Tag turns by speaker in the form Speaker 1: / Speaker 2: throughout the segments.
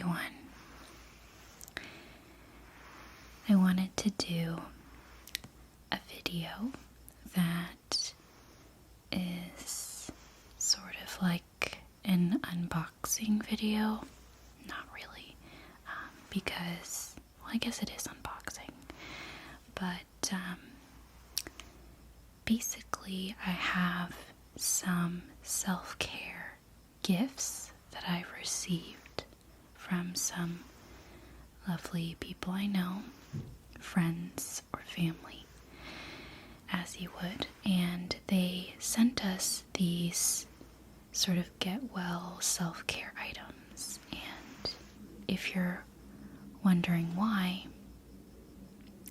Speaker 1: everyone. I wanted to do a video that is sort of like an unboxing video. Not really, because, well, I guess it is unboxing, but basically I have some self-care gifts that I've received from some lovely people I know, friends or family, as you would, and they sent us these sort of get-well self-care items. And if you're wondering why,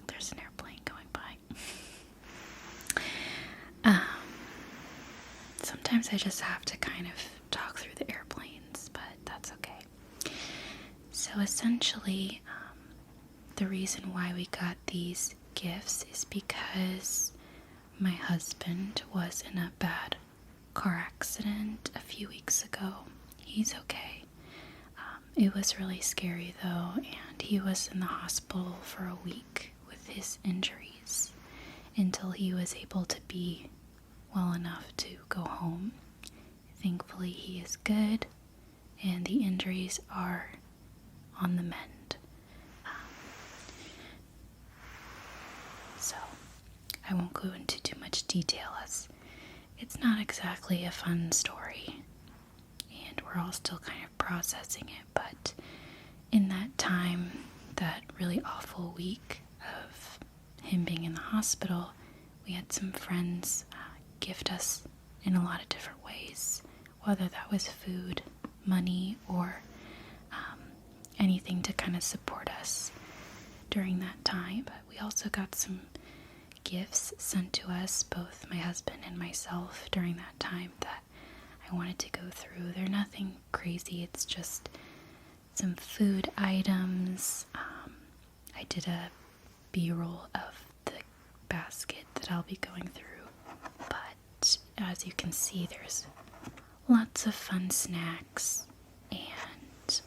Speaker 1: there's an airplane going by. Sometimes I just have to kind of talk through the airplanes, but that's okay. So essentially, the reason why we got these gifts is because my husband was in a bad car accident a few weeks ago. He's okay. It was really scary though, and he was in the hospital for a week with his injuries until he was able to be well enough to go home. Thankfully, he is good, and the injuries are on the mend. So, I won't go into too much detail as it's not exactly a fun story, and we're all still kind of processing it, but in that time, that really awful week of him being in the hospital, we had some friends gift us in a lot of different ways, whether that was food, money, or anything to kind of support us during that time. But we also got some gifts sent to us, both my husband and myself, during that time that I wanted to go through. They're nothing crazy, it's just some food items. I did a B-roll of the basket that I'll be going through, but as you can see, there's lots of fun snacks and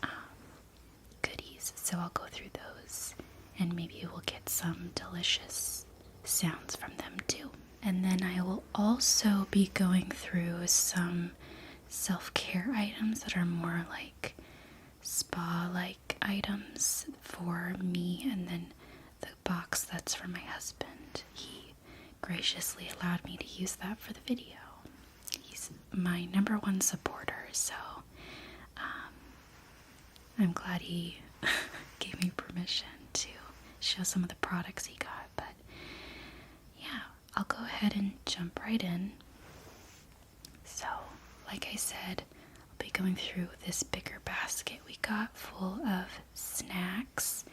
Speaker 1: goodies, so I'll go through those and maybe we'll get some delicious sounds from them too. And then I will also be going through some self-care items that are more like spa-like items for me, and then the box that's for my husband. He graciously allowed me to use that for the video. He's my #1 supporter, so I'm glad he gave me permission to show some of the products he got. But yeah, I'll go ahead and jump right in. So, like I said, I'll be going through this bigger basket we got full of snacks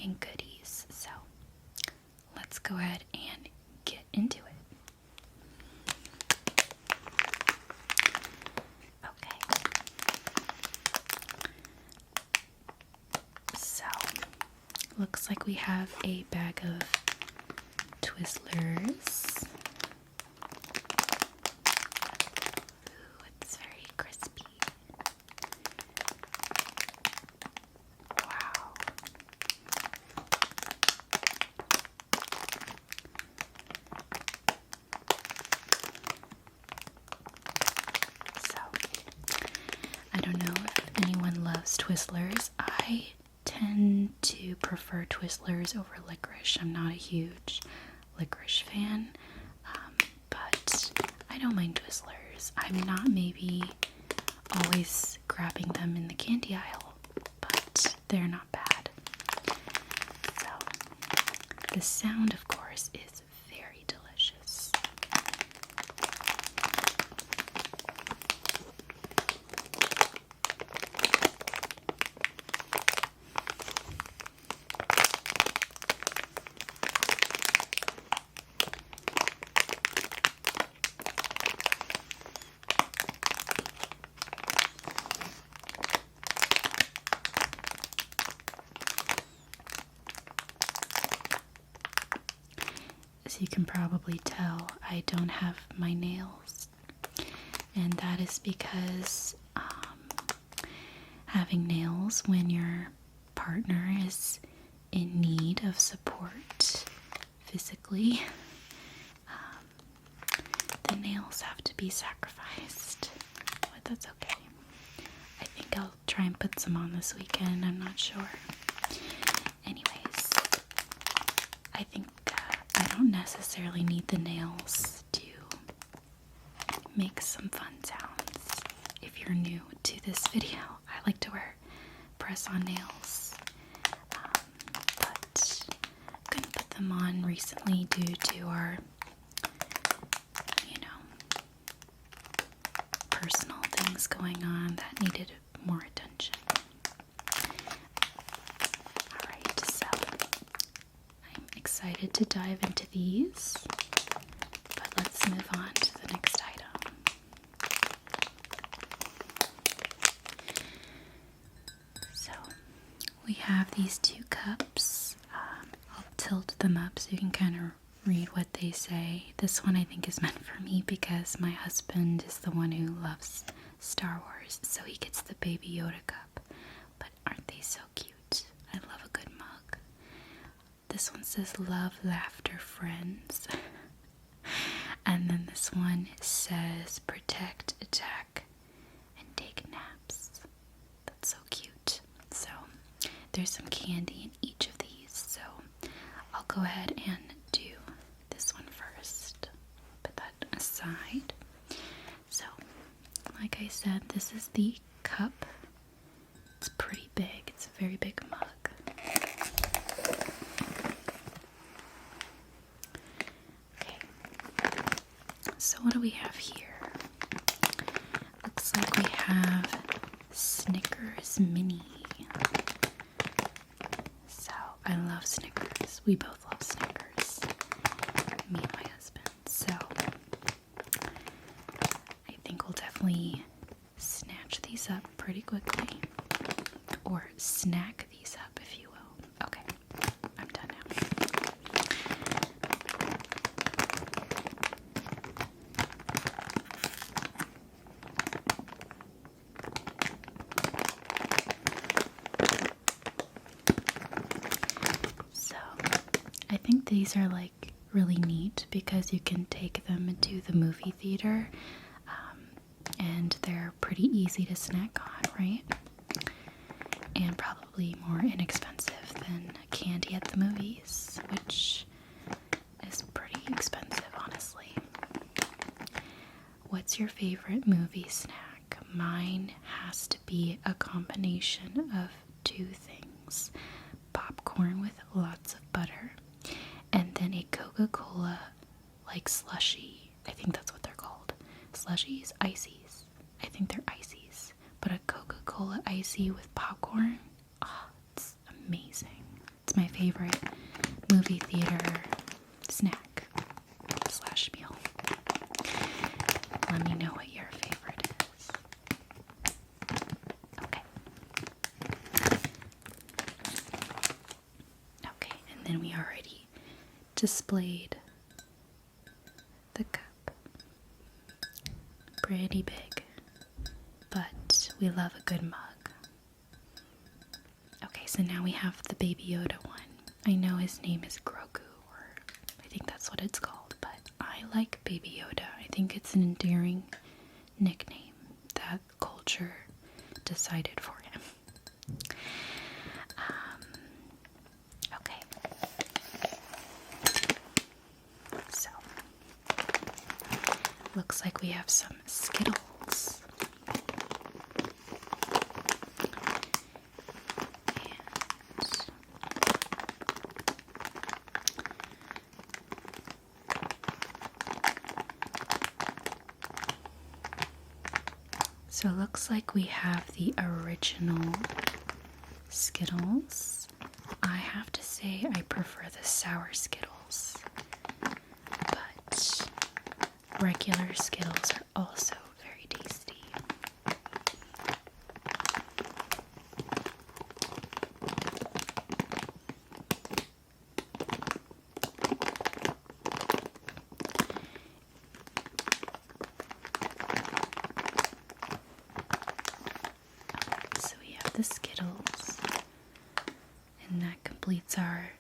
Speaker 1: and goodies. So, let's go ahead and get into it. Looks like we have a bag of Twizzlers. Ooh, it's very crispy. Wow. So, I don't know if anyone loves Twizzlers. I tend to prefer Twizzlers over licorice. I'm not a huge licorice fan, but I don't mind Twizzlers. I'm not maybe always grabbing them in the candy aisle, but they're not bad. So, the sound, of course, is very delicious. As you can probably tell, I don't have my nails, and that is because having nails when your partner is in need of support physically. The nails have to be sacrificed, but that's okay. I think I'll try and put some on this weekend, I'm not sure. Anyways, I think I don't necessarily need the nails to make some fun sounds. If you're new to this video, I like to wear press-on nails, but couldn't put them on recently due to our, personal things going on that needed more attention. Alright, so I'm excited to dive into these, but let's move on to the next item. So we have these two cups. I'll tilt them up so you can kind of read what they say. This one I think is meant for me because my husband is the one who loves Star Wars, so he gets the Baby Yoda cup. But aren't they so cute? I love a good mug. This one says love, laughter, friends. And then this one says protect, attack, and take naps. That's so cute. So there's some candy in each of these, so I'll go ahead and do this one first. Put that aside. So, like I said, this is the cup. It's pretty big. It's a very big mug. Okay. So what do we have here? Looks like we have Snickers Mini. So, I love Snickers. We both love Snickers. Me and my husband. So, I think we'll definitely snatch these up pretty quickly. Or snack these up, if you will. Okay, I'm done now. So, I think these are like really neat because you can take them into the movie theater, and they're pretty easy to snack on, right? And probably more inexpensive than candy at the movies, which is pretty expensive, honestly. What's your favorite movie snack? Mine has to be a combination of two things. Popcorn with lots of butter, and then a Coca-Cola like slushie. I think that's what they're called. Slushies? Ices. I think they're ices. But a Coca-Cola icy with popcorn. Oh, it's amazing. It's my favorite movie theater snack / meal. Let me know what your favorite is. Okay. Okay, and then we already displayed the cup. Pretty big, but we love a good mug. Okay, so now we have the Baby Yoda one. I know his name is Grogu, or I think that's what it's called, but I like Baby Yoda. I think it's an endearing nickname that culture decided for him. Okay. So, looks like we have some Skittles. So it looks like we have the original Skittles. I have to say I prefer the sour Skittles, but regular Skittles are also very tasty. So we have the Skittles. And that completes our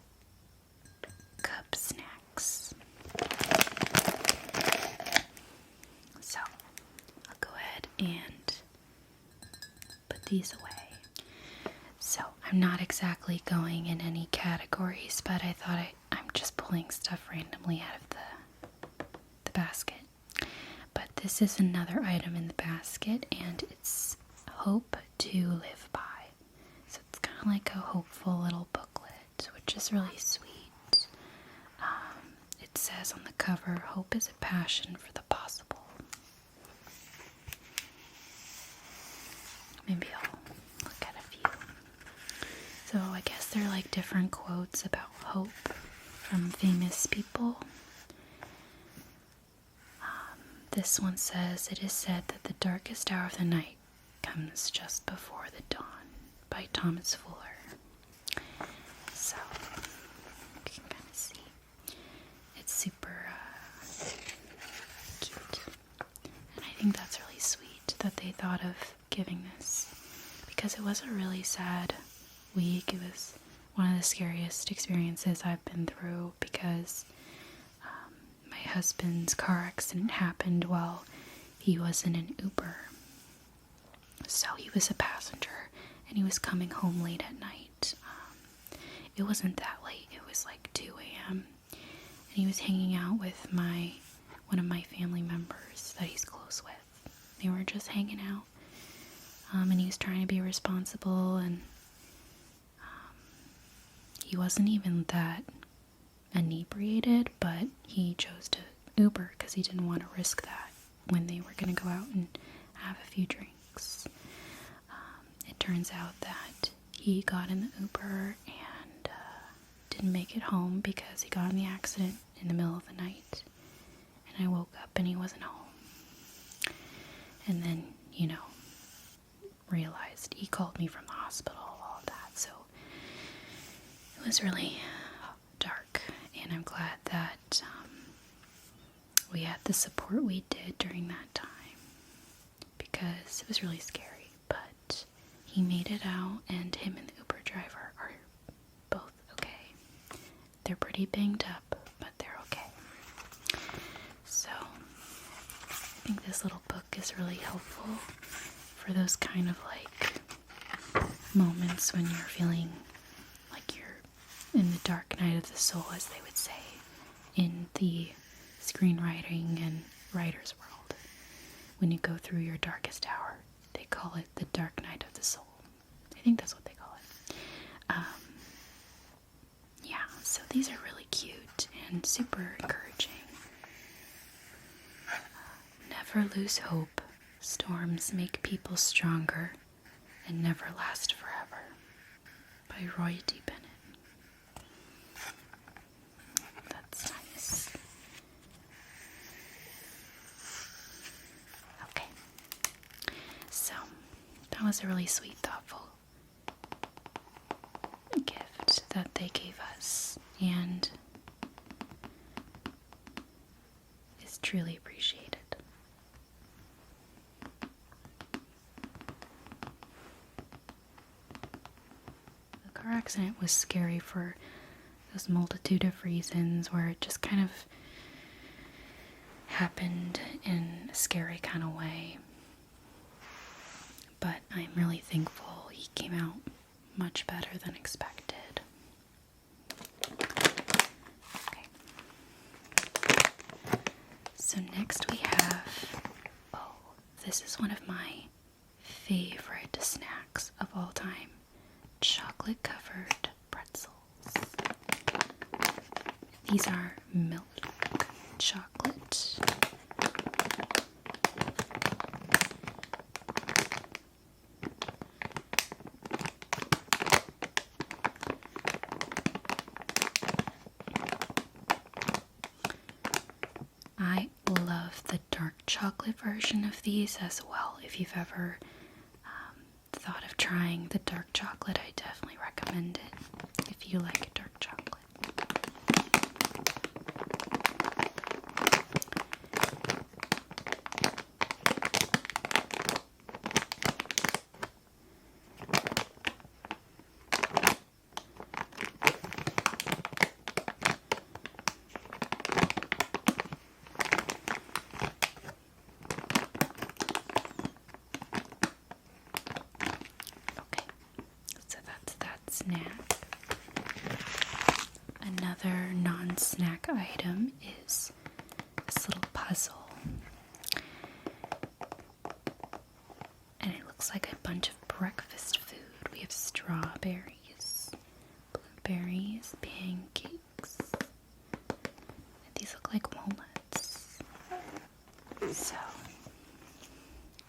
Speaker 1: cup snacks. So, I'll go ahead and put these away. So, I'm not exactly going in any categories, but I thought I'm just pulling stuff randomly out of the basket. But this is another item in the basket, and it's Hope to Live By. So it's kind of like a hopeful little booklet, which is really sweet. It says on the cover, hope is a passion for the possible. Maybe I'll look at a few. So I guess they're like different quotes about hope from famous people. This one says, it is said that the darkest hour of the night comes just before the dawn, by Thomas Fuller. So, you can kind of see. It's super cute. And I think that's really sweet that they thought of giving this, because it was a really sad week. It was one of the scariest experiences I've been through, because my husband's car accident happened while he was in an Uber. So he was a passenger, and he was coming home late at night. It wasn't that late. It was like 2 a.m. And he was hanging out with one of my family members that he's close with. They were just hanging out. And he was trying to be responsible, and he wasn't even that inebriated, but he chose to Uber because he didn't want to risk that when they were going to go out and have a few drinks. It turns out that he got in the Uber and didn't make it home because he got in the accident in the middle of the night. And I woke up and he wasn't home. And then, realized he called me from the hospital, all of that. So it was really dark, and I'm glad that we had the support we did during that time, because it was really scary. But he made it out, and him and the Uber driver are both okay. They're pretty banged up, but they're okay. So I think this little book is really helpful for those kind of moments when you're feeling like you're in the dark night of the soul, as they would say in the screenwriting and writer's world. When you go through your darkest hour, they call it the dark night of the soul. I think that's what they call it. Yeah, so these are really cute and super encouraging. Never lose hope. Storms make people stronger and never last forever. By Roy D. Bennett. That's nice. Okay. So, that was a really sweet, thoughtful gift that they gave us, and is truly appreciated. The car accident was scary for those multitude of reasons, where it just kind of happened in a scary kind of way. But I'm really thankful he came out much better than expected. Okay. So next we have, this is one of my favorite snacks of all time. Chocolate covered pretzels. These are milk chocolate. I love the dark chocolate version of these as well. If you've ever thought of trying the dark chocolate, I definitely recommend it if you like dark chocolate. So,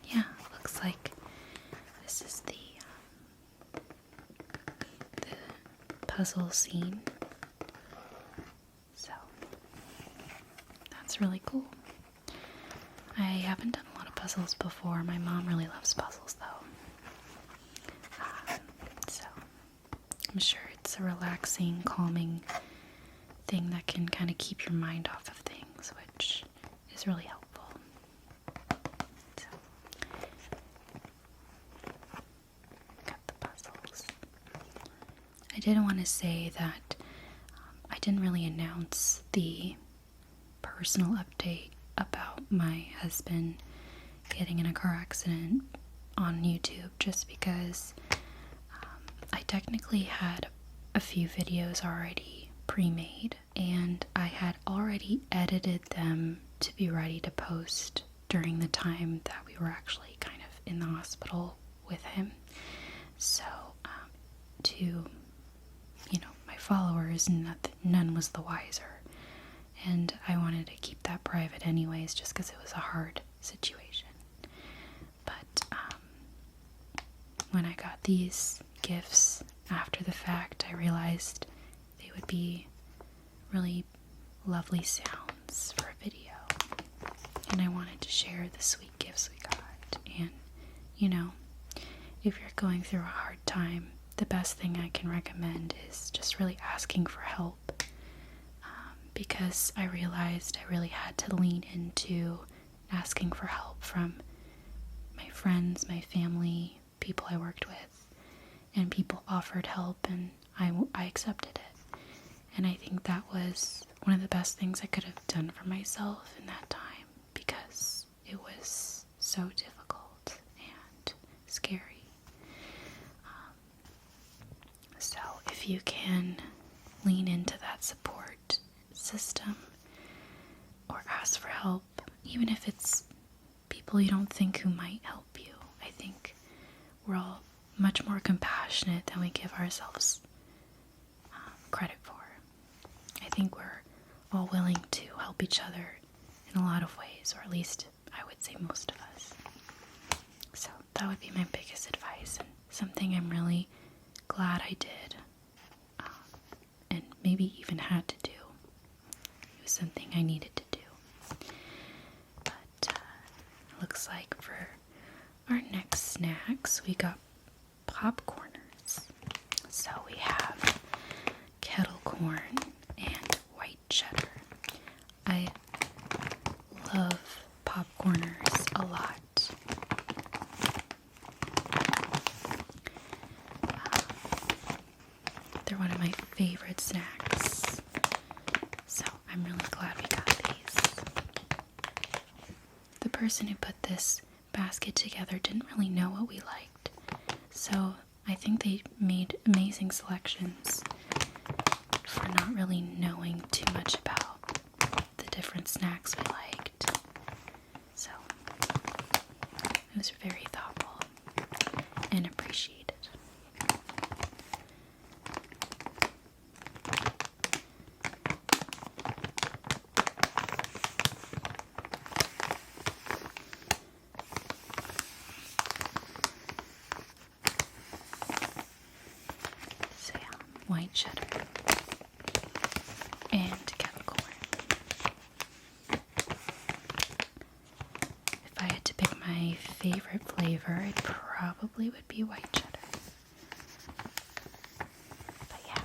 Speaker 1: yeah, looks like this is the puzzle scene. So, that's really cool. I haven't done a lot of puzzles before. My mom really loves puzzles, though. So, I'm sure it's a relaxing, calming thing that can kind of keep your mind off of things, which is really helpful. So, got the puzzles. I did want to say that I didn't really announce the personal update about my husband getting in a car accident on YouTube, just because I technically had a few videos already pre-made, and I had already edited them to be ready to post during the time that we were actually kind of in the hospital with him. So, to, my followers, none was the wiser. And I wanted to keep that private anyways, just because it was a hard situation. But when I got these gifts after the fact, I realized they would be really lovely sounds for a video. And I wanted to share the sweet gifts we got. And, if you're going through a hard time, the best thing I can recommend is just really asking for help. Because I realized I really had to lean into asking for help from my friends, my family, people I worked with, and people offered help, and I accepted it. And I think that was one of the best things I could have done for myself in that time, because it was so difficult and scary. So if you can lean into that support system or ask for help, even if it's people you don't think who might help you, I think we're all much more compassionate than we give ourselves credit for. I think we're all willing to help each other in a lot of ways, or at least I would say most of us. So that would be my biggest advice, and something I'm really glad I did, and maybe even had to do. It was something I needed to do. But looks like for our next snacks, we got popcorners. So we have kettle corn and white cheddar. I love popcorners a lot. They're one of my favorite snacks. So I'm really glad we got these. The person who put this basket together didn't really know what we liked. So I think they made amazing selections for not really knowing too much about the different snacks we liked. So it was very thoughtful and appreciated. White cheddar and kettle corn. If I had to pick my favorite flavor, it probably would be white cheddar. But yeah.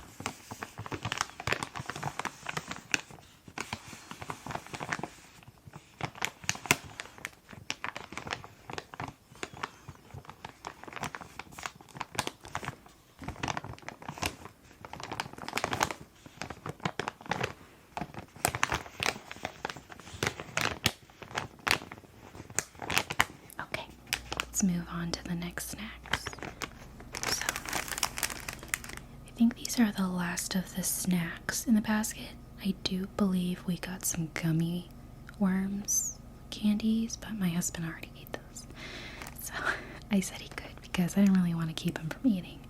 Speaker 1: Let's move on to the next snacks. So, I think these are the last of the snacks in the basket. I do believe we got some gummy worms candies, but my husband already ate those. So, I said he could because I didn't really want to keep him from eating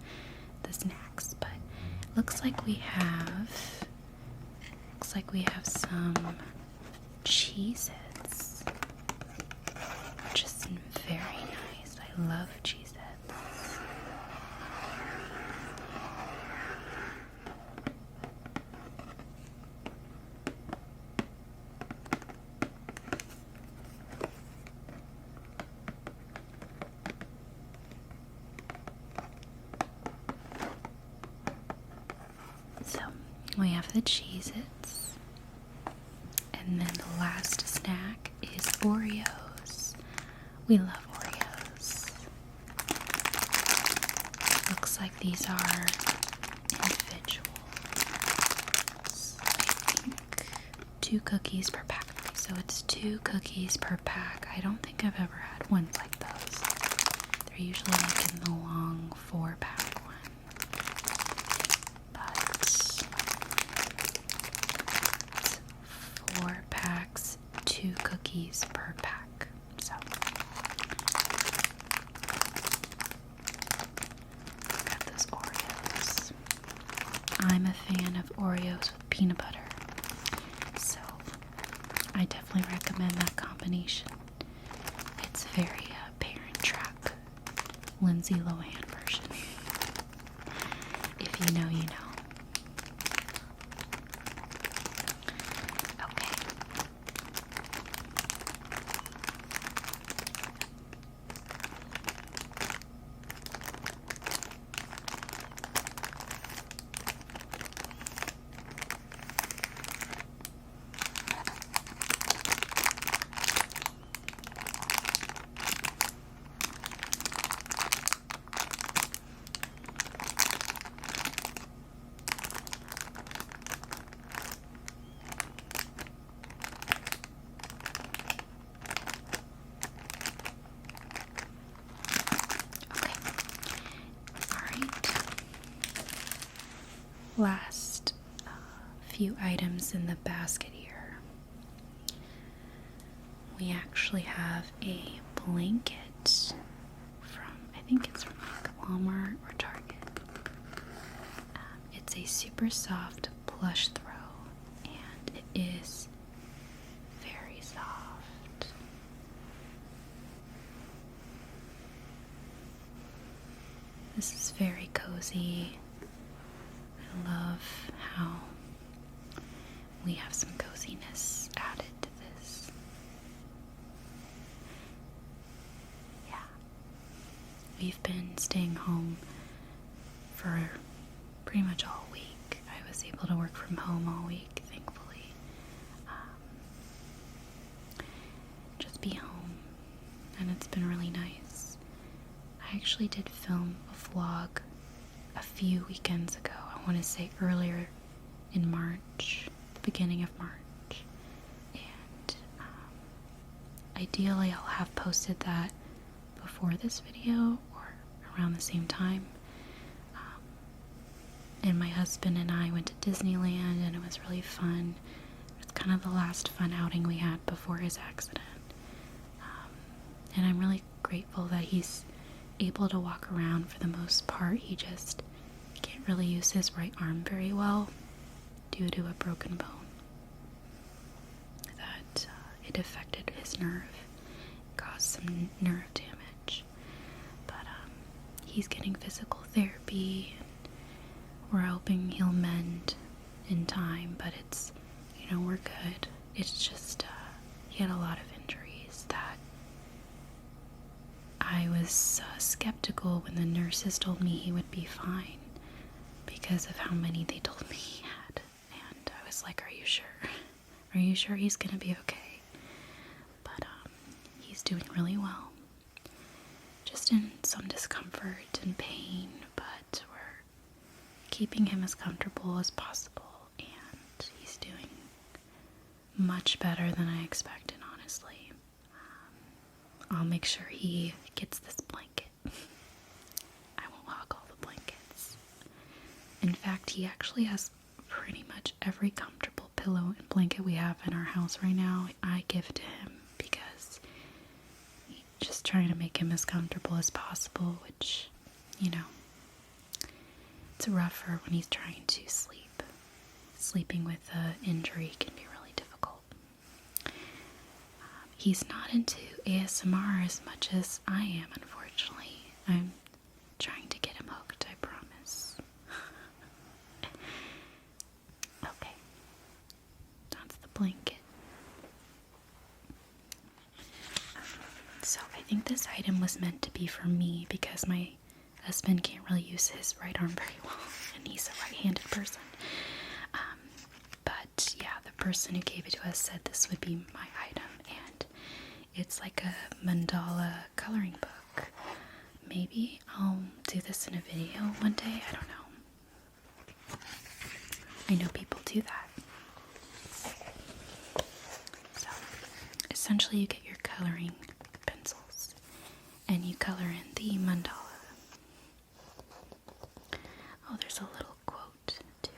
Speaker 1: the snacks. But it looks like we have some Cheez-Its. very nice. I love Cheez-Its. So we have the Cheez-Its, and then the last snack is Oreos. We love Oreos. Looks like these are individuals. I think 2 cookies per pack. So it's 2 cookies per pack. I don't think I've ever had ones like those. They're usually like in the long 4-pack one. But it's 4 packs, 2 cookies per pack. So got those Oreos. I'm a fan of Oreos with peanut butter, so I definitely recommend that combination. It's very Parent Trap, Lindsay Lohan version. If you know, you know. Okay. Last few items in the basket here. We actually have a blanket from, I think it's from like Walmart or Target. It's a super soft plush throw, and it is very soft. This is very cozy. I love how we have some coziness added to this. Yeah. We've been staying home for pretty much all week. I was able to work from home all week, thankfully. Just be home, and it's been really nice. I actually did film a vlog a few weekends ago. I want to say earlier in March, the beginning of March, and ideally I'll have posted that before this video or around the same time. And my husband and I went to Disneyland, and it was really fun. It's kind of the last fun outing we had before his accident, and I'm really grateful that he's able to walk around for the most part. He just can't really use his right arm very well due to a broken bone. That it affected his nerve, caused some nerve damage. But he's getting physical therapy, and we're hoping he'll mend in time. But it's, we're good. It's just he had a lot of injuries that I was skeptical when the nurses told me he would be fine, because of how many they told me he had. And I was like, are you sure? Are you sure he's gonna be okay? But he's doing really well. Just in some discomfort and pain, but we're keeping him as comfortable as possible, and he's doing much better than I expected, honestly. I'll make sure he gets this blanket. I won't hog all the blankets. In fact, he actually has pretty much every comfortable pillow and blanket we have in our house right now. I give to him because just trying to make him as comfortable as possible, which, it's rougher when he's trying to sleep. Sleeping with an injury can be really difficult. he's not into ASMR as much as I am, unfortunately. I'm trying to get him hooked, I promise. Okay. That's the blanket. So I think this item was meant to be for me because my husband can't really use his right arm very well, and he's a right-handed person. But yeah, the person who gave it to us said this would be my item, and it's like a mandala coloring book. Maybe I'll do this in a video one day, I don't know. I know people do that. So, essentially you get your coloring pencils, and you color in the mandala. Oh, there's a little quote, too.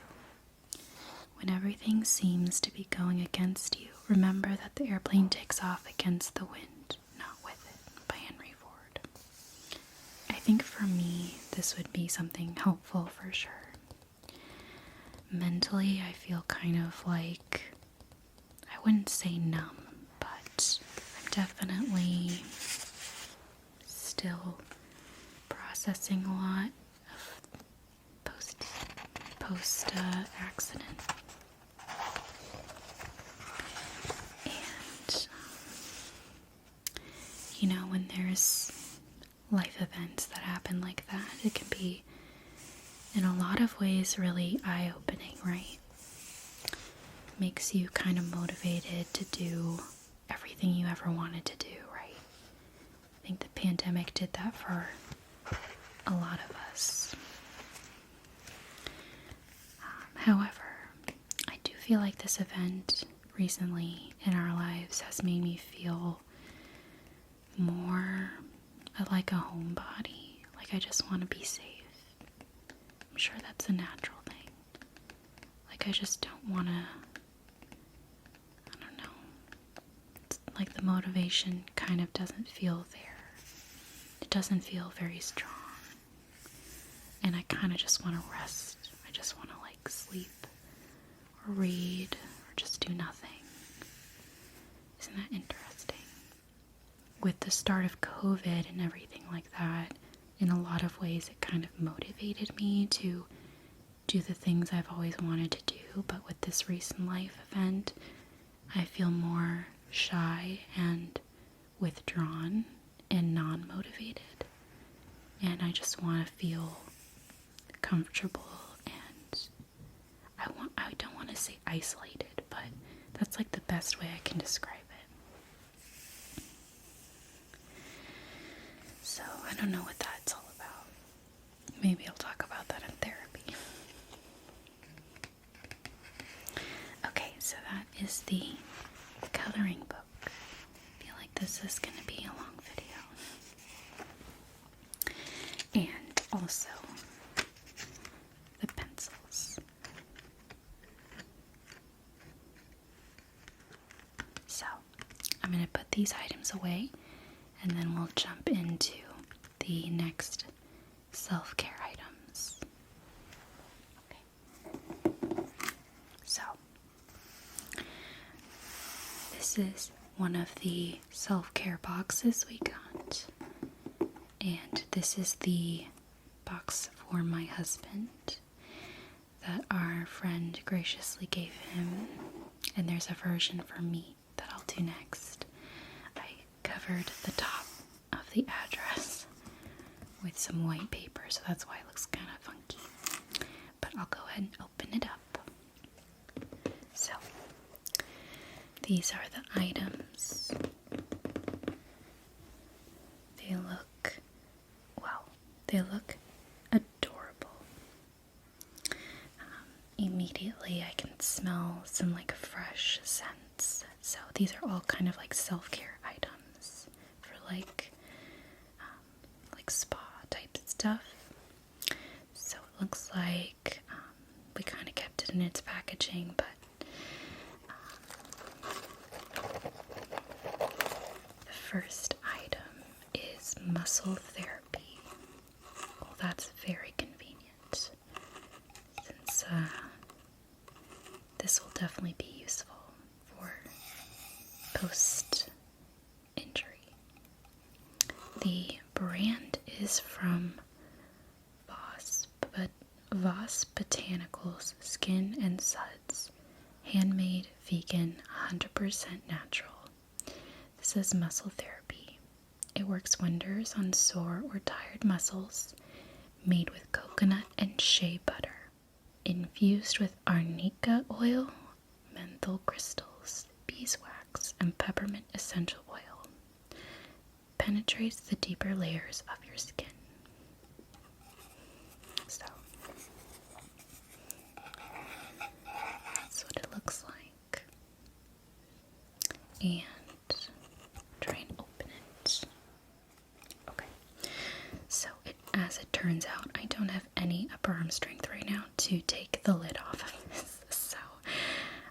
Speaker 1: When everything seems to be going against you, remember that the airplane takes off against the wind, not with it, by Henry Ford. I think for me, this would be something helpful for sure. Mentally, I feel kind of like, I wouldn't say numb, but I'm definitely still processing a lot of post accident. And you know, when there's life events that happen like that, it can be in a lot of ways really eye-opening, right? Makes you kind of motivated to do everything you ever wanted to do, right? I think the pandemic did that for a lot of us. However, I do feel like this event recently in our lives has made me feel more like a homebody. Like I just want to be safe. I'm sure that's a natural thing. Like I just don't want to, I don't know. It's like the motivation kind of doesn't feel there. It doesn't feel very strong. And I kind of just want to rest. I just want to like sleep or read or just do nothing. Isn't that interesting? With the start of COVID and everything like that, in a lot of ways it kind of motivated me to do the things I've always wanted to do, but with this recent life event, I feel more shy and withdrawn and non-motivated. And I just want to feel comfortable, and I don't want to say isolated, but that's like the best way I can describe it. So I don't know what that's all about. Maybe I'll talk about that in therapy. Okay, so that is the coloring book. I feel like this is going to be a long video. And also the pencils. So I'm going to put these items away, and then we'll jump into the next self-care items. Okay. So this is one of the self-care boxes we got. And this is the box for my husband that our friend graciously gave him. And there's a version for me that I'll do next. I covered the top of the address with some white paper, so that's why it looks kind of funky. But I'll go ahead and open it up. So, these are the items. They look adorable. Immediately I can smell some like fresh scents. So these are all kind of like self-care items for like spa type stuff. So it looks like we kind of kept it in its packaging, but the first item is muscle therapy. Well, that's very convenient, since this will definitely be useful for post The brand is from Voss Botanicals Skin and Suds. Handmade, vegan, 100% natural. This is muscle therapy. It works wonders on sore or tired muscles. Made with coconut and shea butter. Infused with arnica oil, menthol crystals, beeswax, and peppermint essential oil. Penetrates the deeper layers of your skin. So, that's what it looks like. And try and open it. Okay. So, as it turns out, I don't have any upper arm strength right now to take the lid off of this. So,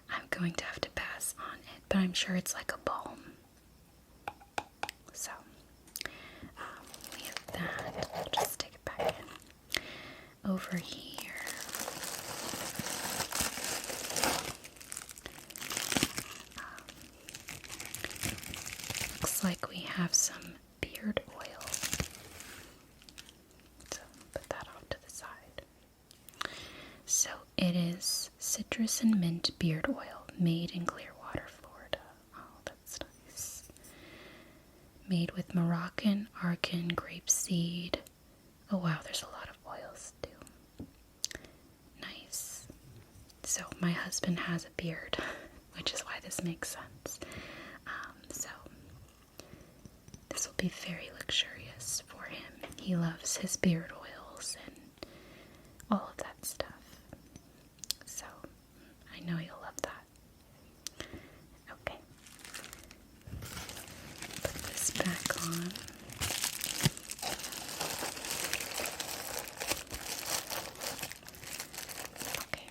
Speaker 1: I'm going to have to pass on it. But I'm sure it's like a balm. So, we have that. I'll just stick it back in. Over here. Looks like we have some beard oil. So, put that off to the side. So, it is citrus and mint beard oil made in Clearwater, Florida. Oh, that's nice. Made with Moroccan argan grapeseed. Oh wow, there's a lot of oils too. Nice. So my husband has a beard, which is why this makes sense. So this will be very luxurious for him. He loves his beard oils and all of that stuff. So I know you'll love that. Okay. Put this back on. Okay.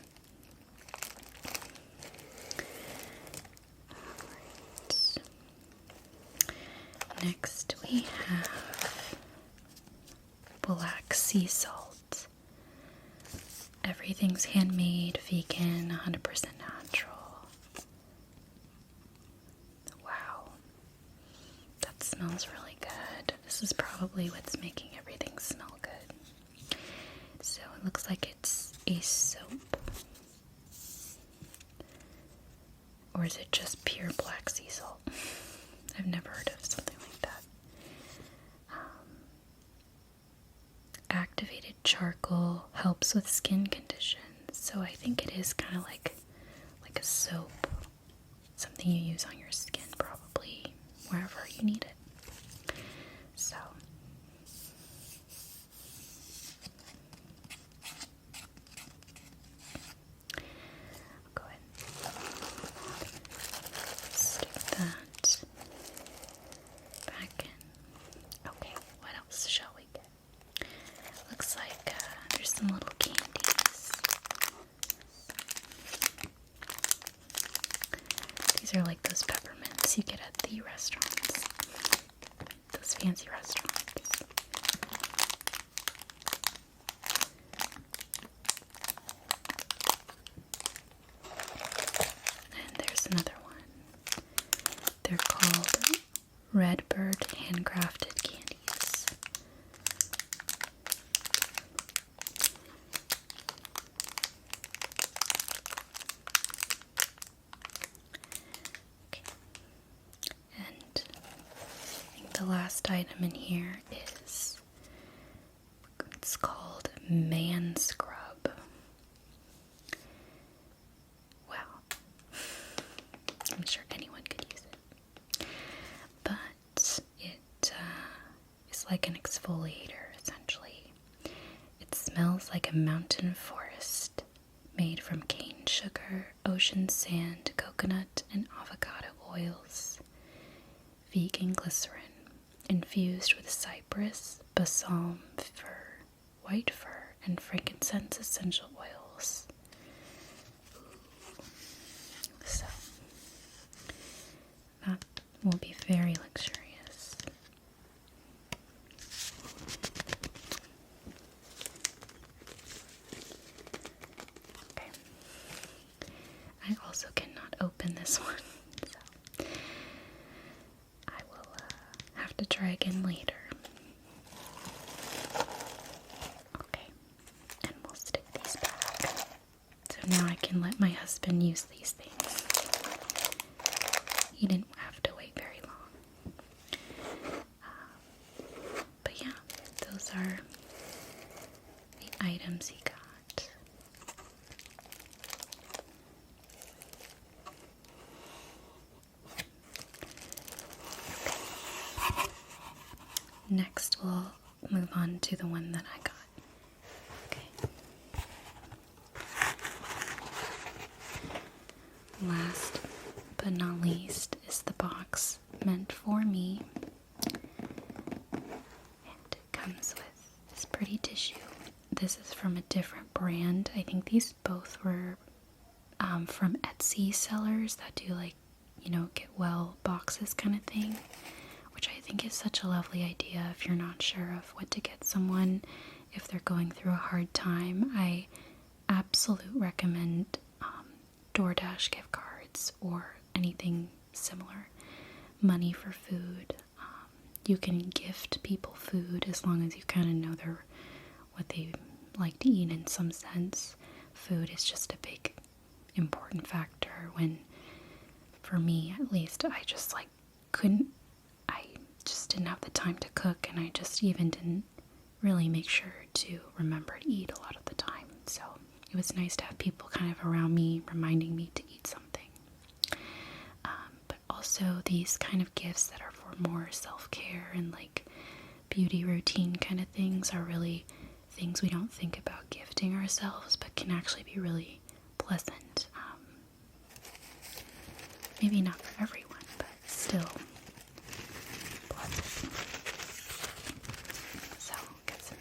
Speaker 1: Alright. Next we have black sea salt. Everything's handmade, vegan, 100% natural. Wow. That smells really good. This is probably what's making everything smell good. So it looks like it's a soap. Or is it just pure black sea salt? I've never heard of something like that. Activated charcoal helps with skin conditions. So I think it is kind of like a soap. Something you use on your skin probably wherever you need it. So I'll go ahead and stick that back in. Okay, what else shall we get? Looks like there's some little candies. These are like those peppermints you get at the restaurants. Those fancy restaurants. And there's another one. They're called Redbird handcrafted candies. Okay. And I think the last item in here is, it's called Man Scrub. Wow. I'm sure anyone could use it. But it is like an exfoliator, essentially. It smells like a mountain forest made from cane sugar, ocean sand, coconut, and avocado oils. Vegan glycerin, infused with cypress, balsam fir, white fir, and frankincense essential oils. So, that will be very luxurious. Okay. I also cannot open this one, so I will have to try again later. husband used these things. He didn't have to wait very long. But yeah, those are the items he got. Next, we'll move on to the one that I got. Okay. Last but not least is the box meant for me. And it comes with this pretty tissue. This is from a different brand. I think these both were from Etsy sellers that do like, get well boxes kind of thing. Which I think is such a lovely idea if you're not sure of what to get someone if they're going through a hard time. I absolutely recommend DoorDash gift cards or anything similar. Money for food. You can gift people food as long as you kind of know what they like to eat in some sense. Food is just a big important factor when, for me at least, I just didn't have the time to cook, and I just even didn't really make sure to remember to eat a lot of the time. So it was nice to have people kind of around me reminding me to eat something. But also these kind of gifts that are for more self-care and like beauty routine kind of things are really things we don't think about gifting ourselves, but can actually be really pleasant. Maybe not for everyone, but still. So, got some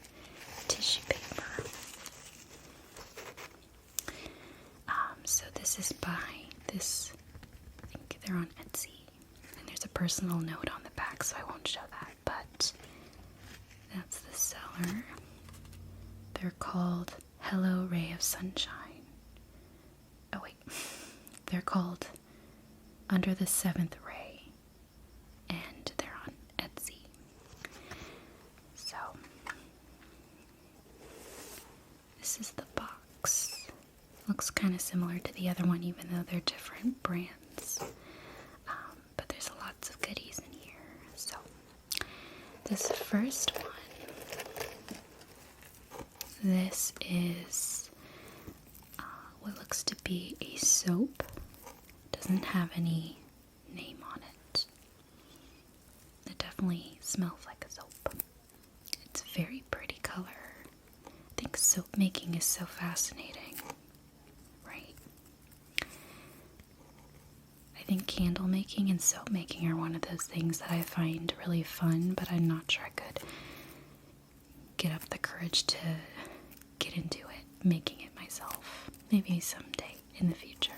Speaker 1: tissue paper. So this is by this, I think they're on Etsy, and there's a personal note on the back, so I won't show that, but that's the seller. They're called Hello Ray of Sunshine. Oh wait, they're called Under the Seventh Ray, and they're on Etsy. So, this is the box. Looks kind of similar to the other one, even though they're different brands. But there's lots of goodies in here. So, this first one, this is what looks to be a soap. Doesn't have any name on it. It definitely smells like a soap. It's a very pretty color. I think soap making is so fascinating, right? I think candle making and soap making are one of those things that I find really fun, but I'm not sure I could get up the courage to get into it, making it myself. Maybe someday in the future.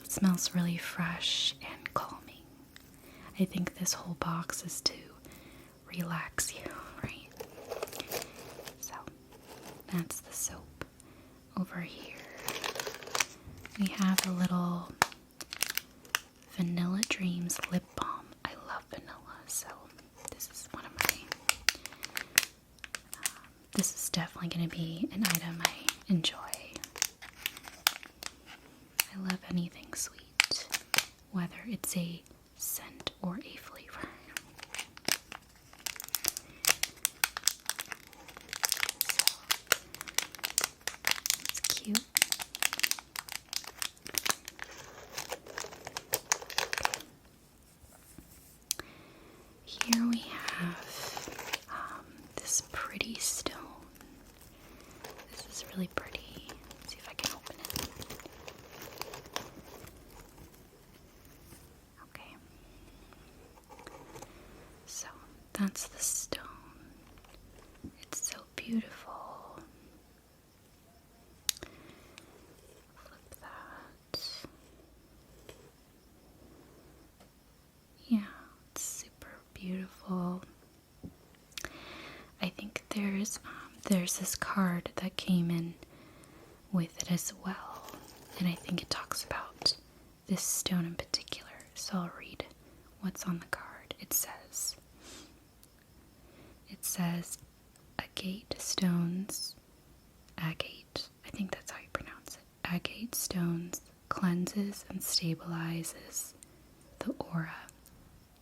Speaker 1: It smells really fresh and calming. I think this whole box is to relax you, right? So, that's the soap. Over here, we have a little Vanilla Dreams lip balm. I love vanilla, so this is one of my... this is definitely going to be an item I enjoy. I love anything sweet, whether it's a scent or a flavor. So, it's cute. Here we have this pretty stone. This is really pretty. Let's see if I can open it. Okay. So that's the stone. It's so beautiful. Flip that. Yeah, it's super beautiful. I think there's this card that came in with it as well, and I think it talks about this stone in particular, so I'll read what's on the card. It says agate stones, agate, I think that's how you pronounce agate stones cleanses and stabilizes the aura,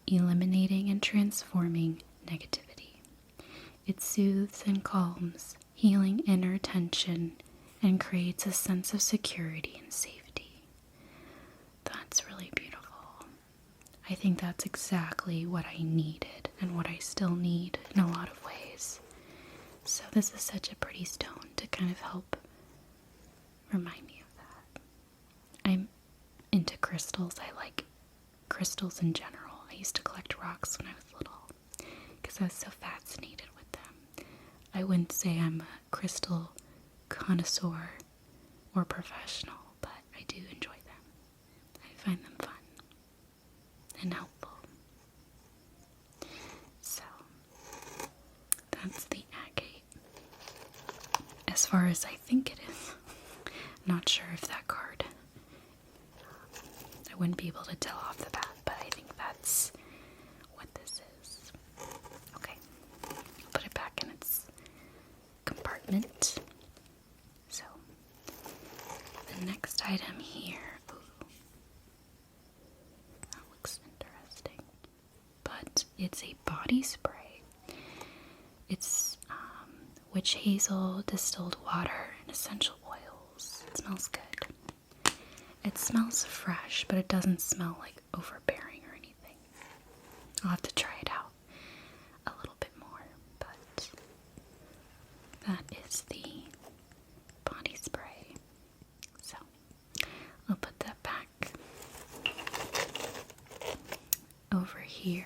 Speaker 1: eliminating and transforming negativity. It soothes and calms, healing inner tension, and creates a sense of security and safety. That's really beautiful. I think that's exactly what I needed and what I still need in a lot of ways. So this is such a pretty stone to kind of help remind me of that. I'm into crystals. I like crystals in general. I used to collect rocks when I was little because I was so fascinated with them. I wouldn't say I'm a crystal connoisseur or professional, but I do enjoy them. I find them fun and helpful. So that's the agate. As far as I think it is, not sure if that card, I wouldn't be able to tell off the bat, but I think that's what this is. Okay, put it back in its compartment. So the next item here, ooh, that looks interesting, but it's a body spray. It's witch hazel, distilled water, and essential oils. It smells good. It smells fresh, but it doesn't smell like overbearing or anything. I'll have to try it out a little bit more, but that is the body spray. So I'll put that back over here.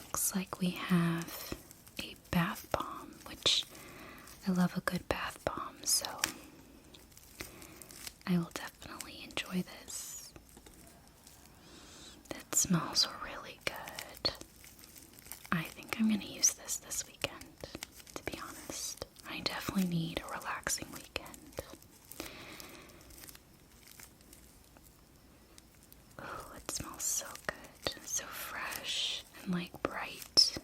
Speaker 1: Looks like we have a bath bomb, which I love a good bath bomb, so I will definitely enjoy this. That smells really good. I think I'm going to use this weekend, to be honest. I definitely need a relaxing weekend. Oh, it smells so good. So fresh and like bright.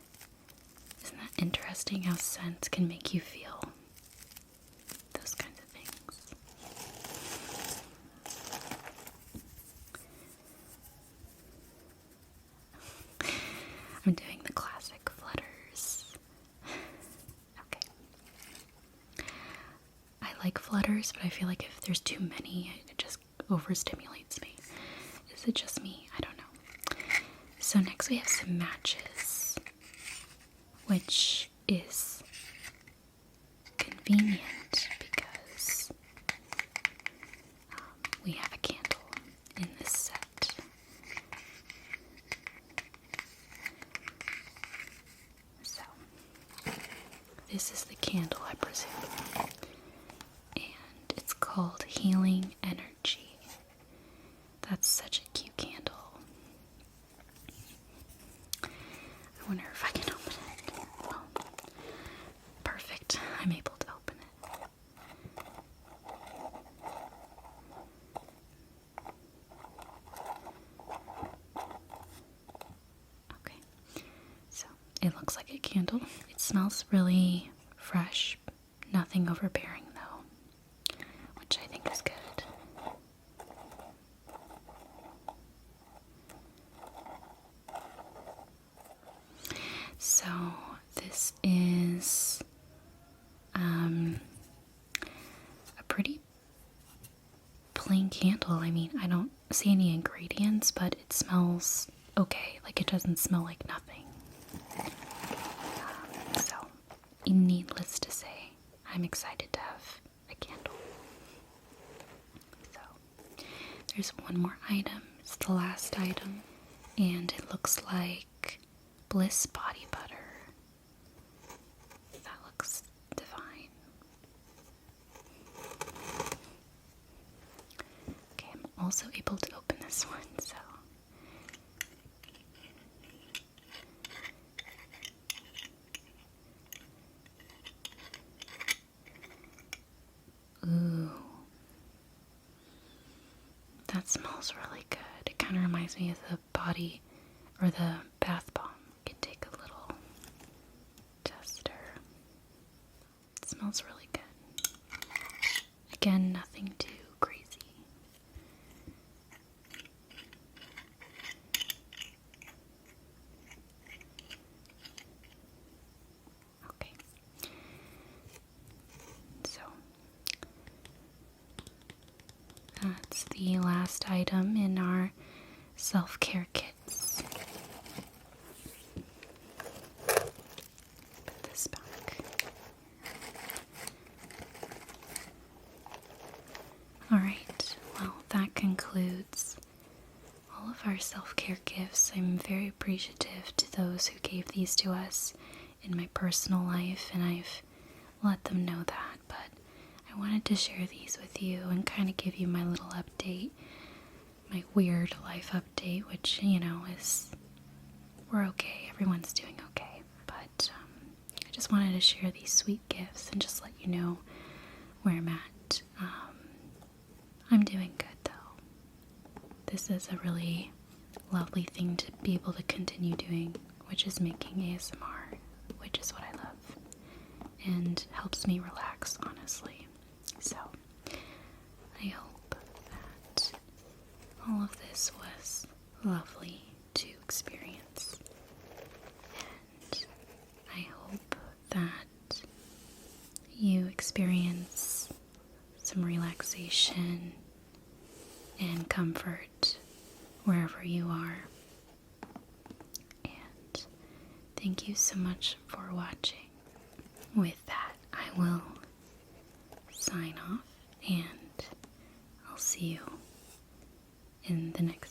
Speaker 1: Isn't that interesting how scents can make you feel those kinds of things? I'm doing the classic flutters. Okay. I like flutters, but I feel like if there's too many, it just overstimulates me. Is it just me? I don't know. So next we have some matches, which is convenient because we have a candle in this set. So this is the candle, I presume, and it's called Healing Energy. That's such a cute candle. I wonder if I can open it. Oh, perfect. I'm able to open it. Okay. So it looks like a candle. It smells really fresh. Nothing overbearing though, which I think is good. So this is a pretty plain candle. I mean, I don't see any ingredients, but it smells okay. Like, it doesn't smell like nothing. So, needless to say, I'm excited to have a candle. So, there's one more item. It's the last item, and it looks like Bliss body butter. That looks divine. Okay, I'm also able to open this one, so. Ooh. That smells really good. It kind of reminds me of the body or the bath bomb. You can take a little tester. It smells really good. Again, nothing too crazy. Okay. So that's the last item in our self-care kits. Put this back. Alright, well, that concludes all of our self-care gifts. I'm very appreciative to those who gave these to us in my personal life, and I've let them know that, but I wanted to share these with you and kind of give you my little update, my weird life update, which, is, we're okay, everyone's doing okay, but I just wanted to share these sweet gifts and just let you know where I'm at. I'm doing good, though. This is a really lovely thing to be able to continue doing, which is making ASMR, which is what I love, and helps me relax, honestly. So, I hope that all of this was lovely to experience, and I hope that you experience some relaxation and comfort wherever you are. And thank you so much for watching. With that, I will sign off, and I'll see you in the next